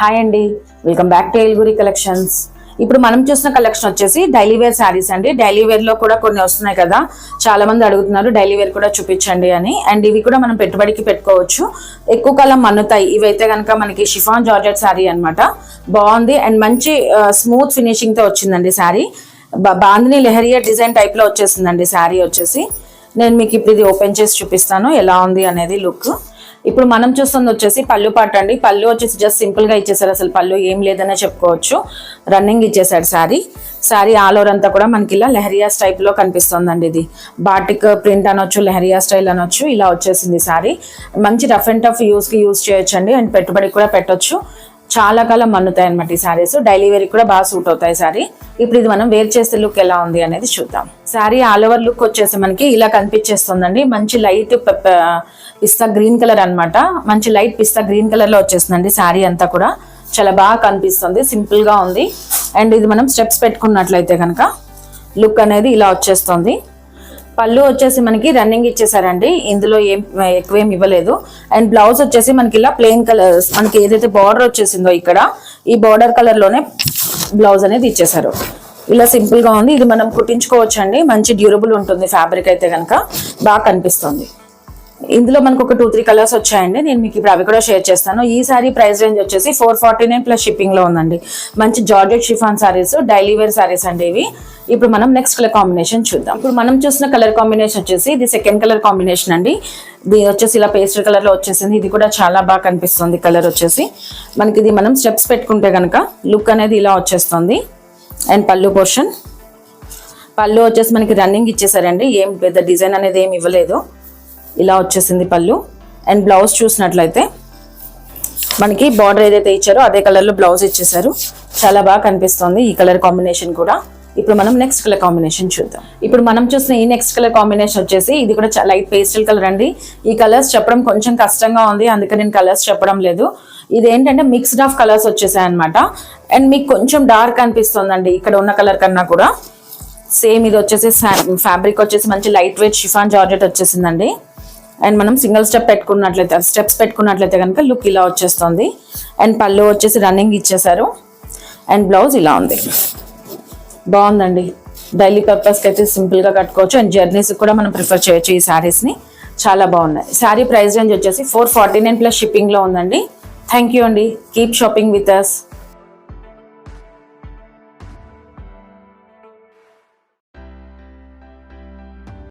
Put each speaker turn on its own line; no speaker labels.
Hi అండి, welcome back to ఎల్గురి collections. ఇప్పుడు మనం చూసిన కలెక్షన్ వచ్చేసి డైలీ వేర్ శారీస్ అండి. డైలీ వేర్ లో కూడా కొన్ని వస్తున్నాయి కదా, చాలా మంది అడుగుతున్నారు డైలీ వేర్ కూడా చూపించండి అని. అండ్ ఇవి కూడా మనం పెట్టుబడికి పెట్టుకోవచ్చు, ఎక్కువ కాలం మన్నుతాయి. ఇవైతే కనుక మనకి షిఫాన్ జార్జెట్ శారీ అనమాట. బాగుంది అండ్ మంచి స్మూత్ ఫినిషింగ్ తో వచ్చిందండి శారీ. బాందిని లెహరియా డిజైన్ టైప్ లో వచ్చేసిందండి శారీ వచ్చేసి. నేను మీకు ఇప్పుడు ఇది ఓపెన్ చేసి చూపిస్తాను ఎలా ఉంది అనేది లుక్. ఇప్పుడు మనం చూస్తుంది వచ్చేసి పళ్ళు పాట అండి. పళ్ళు వచ్చేసి జస్ట్ సింపుల్ గా ఇచ్చేసారు, అసలు పళ్ళు ఏం లేదనే చెప్పుకోవచ్చు. రన్నింగ్ ఇచ్చేసాడు శారీ ఆల్ ఓవర్ అంతా కూడా మనకి ఇలా లెహరియా టైప్ లో కనిపిస్తుందండి. ఇది బాటిక్ ప్రింట్ అనొచ్చు, లెహరియా స్టైల్ అనొచ్చు. ఇలా వచ్చేసింది శారీ. మంచి రఫ్ అండ్ టఫ్ యూజ్ చేయొచ్చు అండి, అండ్ పెట్టుబడికి కూడా పెట్టొచ్చు. చాలా కాలం మన్నుతాయి అనమాట ఈ శారీస్. డైలీ వేర్ కూడా బాగా సూట్ అవుతాయి శారీ. ఇప్పుడు ఇది మనం వేర్ చేసే లుక్ ఎలా ఉంది అనేది చూద్దాం. శారీ ఆల్ ఓవర్ లుక్ వచ్చేసి మనకి ఇలా కనిపించేస్తుందండి. మంచి లైట్ పిస్తా గ్రీన్ కలర్ అనమాట. మంచి లైట్ పిస్తా గ్రీన్ కలర్ లో వచ్చేస్తుందండి శారీ అంతా కూడా. చాలా బాగా కనిపిస్తుంది, సింపుల్ గా ఉంది. అండ్ ఇది మనం స్టెప్స్ పెట్టుకున్నట్లయితే కనుక లుక్ అనేది ఇలా వచ్చేస్తుంది. పళ్ళు వచ్చేసి మనకి రన్నింగ్ ఇచ్చేసారండి, ఇందులో ఎక్కువేం ఇవ్వలేదు. అండ్ బ్లౌజ్ వచ్చేసి మనకి ఇలా ప్లెయిన్ కలర్, మనకి ఏదైతే బార్డర్ వచ్చేసిందో ఇక్కడ ఈ బార్డర్ కలర్ లోనే బ్లౌజ్ అనేది ఇచ్చేసారు. ఇలా సింపుల్ గా ఉంది. ఇది మనం కుట్టించుకోవచ్చు అండి, మంచి డ్యూరబుల్ ఉంటుంది ఫ్యాబ్రిక్ అయితే కనుక. బాగా కనిపిస్తుంది. ఇందులో మనకు ఒక 2-3 కలర్స్ వచ్చాయండి, నేను మీకు ఇప్పుడు అవి కూడా షేర్ చేస్తాను. ఈ సారీ ప్రైస్ రేంజ్ వచ్చేసి 449 ప్లస్ షిప్పింగ్ లో ఉందండి. మంచి georgette chiffon saris, daily wear saris అండి ఇవి. ఇప్పుడు మనం నెక్స్ట్ కలర్ కాంబినేషన్ చూద్దాం. ఇప్పుడు మనం చూసిన కలర్ కాంబినేషన్ వచ్చేసి ఇది సెకండ్ కలర్ కాంబినేషన్ అండి. ఇది వచ్చేసి ఇలా పేస్టల్ కలర్ లో వచ్చేసింది. ఇది కూడా చాలా బాగా కనిపిస్తుంది కలర్ వచ్చేసి మనకి. ఇది మనం స్టెప్స్ పెట్టుకుంటే కనుక లుక్ అనేది ఇలా వచ్చేస్తుంది. అండ్ పళ్ళు పోర్షన్, పళ్ళు వచ్చేసి మనకి రన్నింగ్ ఇచ్చేసారండి, ఏం పెద్ద డిజైన్ అనేది ఏమి ఇవ్వలేదు. ఇలా వచ్చేసింది పళ్ళు. అండ్ బ్లౌజ్ చూసినట్లయితే మనకి బార్డర్ ఏదైతే ఇచ్చారో అదే కలర్ లో బ్లౌజ్ ఇచ్చేసారు. చాలా బాగా కనిపిస్తుంది ఈ కలర్ కాంబినేషన్ కూడా. ఇప్పుడు మనం నెక్స్ట్ కలర్ కాంబినేషన్ చూద్దాం. ఇప్పుడు మనం చూసిన ఈ నెక్స్ట్ కలర్ కాంబినేషన్ వచ్చేసి ఇది కూడా లైట్ పేస్టల్ కలర్ అండి. ఈ కలర్స్ చెప్పడం కొంచెం కష్టంగా ఉంది, అందుకే నేను కలర్స్ చెప్పడం లేదు. ఇది ఏంటంటే మిక్స్డ్ ఆఫ్ కలర్స్ వచ్చేసాయి అనమాట. అండ్ మీకు కొంచెం డార్క్ అనిపిస్తుందండి ఇక్కడ ఉన్న కలర్ కన్నా కూడా. సేమ్ ఇది వచ్చేసి ఫ్యాబ్రిక్ వచ్చేసి మంచి లైట్ వెయిట్ షిఫాన్ జార్జెట్ వచ్చేసిందండి. అండ్ మనం సింగిల్ స్టెప్స్ పెట్టుకున్నట్లయితే కనుక లుక్ ఇలా వచ్చేస్తుంది. అండ్ పళ్ళు వచ్చేసి రన్నింగ్ ఇచ్చేసారు. అండ్ బ్లౌజ్ ఇలా ఉంది. బాగుందండి, డైలీ పర్పస్కి అయితే సింపుల్గా కట్టుకోవచ్చు. అండ్ జర్నీస్ కూడా మనం ప్రిఫర్ చేయొచ్చు ఈ శారీస్ని. చాలా బాగున్నాయి. శారీ ప్రైస్ రేంజ్ వచ్చేసి 449 ప్లస్ షిప్పింగ్లో ఉందండి. థ్యాంక్ యూ అండి. Keep shopping with us.